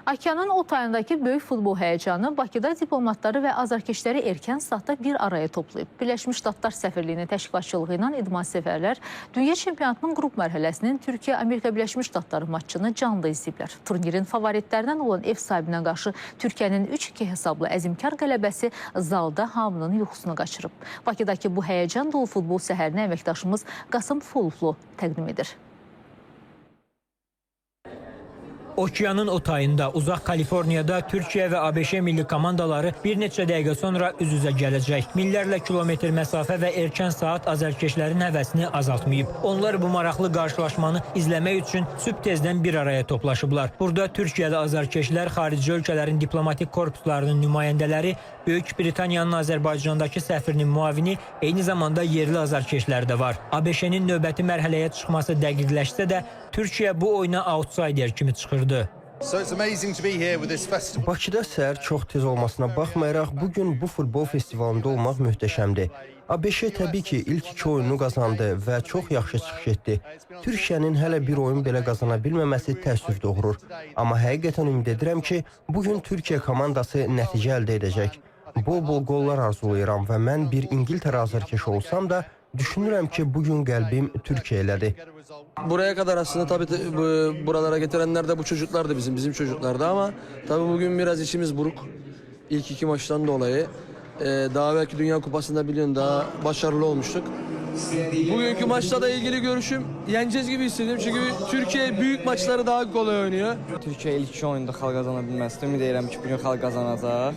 Okeanın o tayındakı böyük futbol həyəcanı Bakıda diplomatları və azarkeşləri erkən saatda bir araya toplayıb. Birləşmiş Ştatlar səfirliyinin təşkilatçılığı ilə idmansevərlər Dünya çempionatının qrup mərhələsinin Türkiyə-Amerika Birləşmiş Ştatları maçını canlı izləyiblər. Turnirin favoritlərindən olan ev sahibinə qarşı Türkiyənin 3-2 hesablı əzimkar qələbəsi zalda hamının yuxusunu qaçırıb. Bakıdakı bu həyəcan dolu futbol səhərini əməkdaşımız Qasım Fuluflu təqdim edir. Okeanın o tayında, uzaq Kaliforniyada Türkiyə və ABŞ milli komandaları bir neçə dəqiqə sonra üz-üzə gələcək. Millərlə kilometr məsafə və erkən saat azarkeşlərin həvəsini azaltmayıb. Onlar bu maraqlı qarşılaşmanı izləmək üçün sübh tezdən bir araya toplaşıblar. Burada Türkiyədə azarkeşlər, xarici ölkələrin diplomatik korpuslarının nümayəndələri, Böyük Britaniyanın Azərbaycandakı səfirinin müavini, eyni zamanda yerli azarkeşlər də var. ABŞ-nin növbəti mərhələyə çıxması dəqiqləşsə də, Türkiyə bu oyuna outsider kimi çıxırdı. Bakıda səhər çox tez olmasına baxmayaraq, bugün bu futbol festivalında olmaq möhtəşəmdir. ABŞ təbii ki, ilk 2 oyunu qazandı və çox yaxşı çıxış etdi. Türkiyənin hələ bir oyun belə qazana bilməməsi təəssüf doğurur. Amma həqiqətən ümid edirəm ki, bugün Türkiyə komandası nəticə əldə edəcək. Bol-bol qollar arzulayıram və mən bir İngiltərə azarkeşi olsam da, düşünürəm ki, bugün qəlbim Türkiyə elədir. Buraya kadar aslında tabii buralara getirenler de bu çocuklardı bizim çocuklardı ama tabii bugün biraz içimiz buruk. İlk 2 maçtan dolayı. Daha belki Dünya Kupası'nda biliyorsun daha başarılı olmuştuk. Bugünkü maçla da ilgili görüşüm yeneceğiz gibi hissediyorum çünkü Türkiye büyük maçları daha kolay oynuyor. Türkiyə ilk 2 oyunda xal qazana bilməsi, ümid edirəm ki, bugün xal qazanacaq.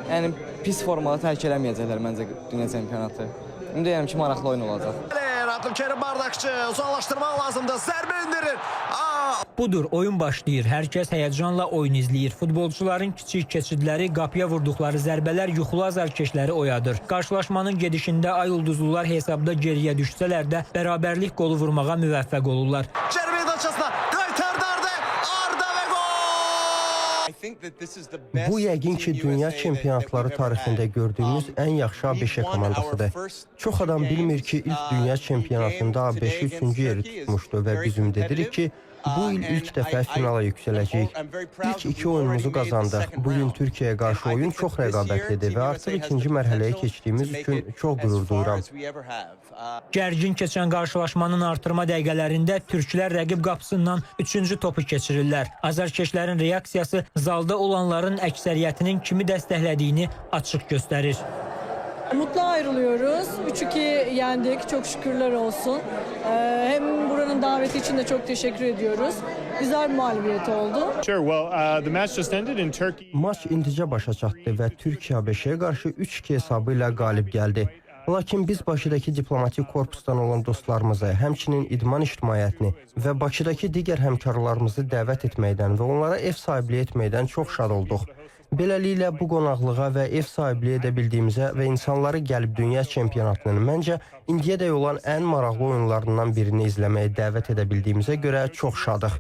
Yəni pis formada tərk eləməyəcəklər məncə dünya çempionatı. Ümid edirəm ki, maraqlı oyun olacaq. Abdülkerim Bardakçı uzaqlaşdırmaq lazımdır. Zərbə endirir. Budur, oyun başlayır. Hər kəs həyəcanla oyun izləyir. Futbolçuların kiçik keçidləri, qapıya vurduqları zərbələr yuxulu azarkeşləri oyadır. Qarşılaşmanın gedişində ay ulduzlular hesabda geriyə düşsələr də bərabərlik qolu vurmağa müvəffəq olurlar. Cərimə daçasına qaytardı Arda və gol! Bu yəqin ki, dünya çempionatları tarixində gördüyümüz ən yaxşı ABŞ komandasıdır. Çox adam bilmir ki, ilk dünya çempionatında ABŞ 3-cü yeri tutmuşdu və biz ümid edirik ki, bu il ilk dəfə finala yüksələcəyik. İlk 2 oyunumuzu qazandıq. Bugün Türkiyəyə qarşı oyun çox rəqabətlidir və artıq ikinci mərhələyə keçdiyimiz üçün çox qürur duyuram. Gərgin keçən qarşılaşmanın artırma dəqiqələrində türklər rəqib qapısından 3-cü topu keçirirlər. Azarkeşlərin reaksiyası zalda olanların əksəriyyətinin kimi dəstəklədiyini açıq göstərir. Mutlu ayrılıyoruz. 3-2 yendik. Çok şükürler olsun. Hem buranın daveti için de çok teşekkür ediyoruz. Güzel bir mağlubiyet oldu. Maç indicə başa çatdı və Türkiyə ABŞ-yə qarşı 3-2 hesabı ilə qalib gəldi. Lakin biz Bakıdakı diplomatik korpusdan olan dostlarımızı, həmçinin idman ictimaiyyətini və Bakıdakı digər həmkarlarımızı dəvət etməkdən və onlara ev sahibliyi etməkdən çox şad olduq. Beləliklə, bu qonaqlığa və ev sahibliyi edə bildiyimizə və insanları gəlib dünya çempionatının məncə indiyədək olan ən maraqlı oyunlarından birini izləməyə dəvət edə bildiyimizə görə çox şadıq.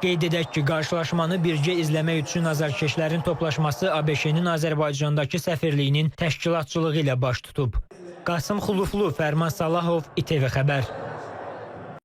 Qeyd edək ki, qarşılaşmanı birgə izləmək üçün azarkeşlərin toplaşması ABŞ-nin Azərbaycandakı səfirliyinin təşkilatçılığı ilə baş tutub. Qasım Xuluflu, Fərman Salahov, İTV Xəbər.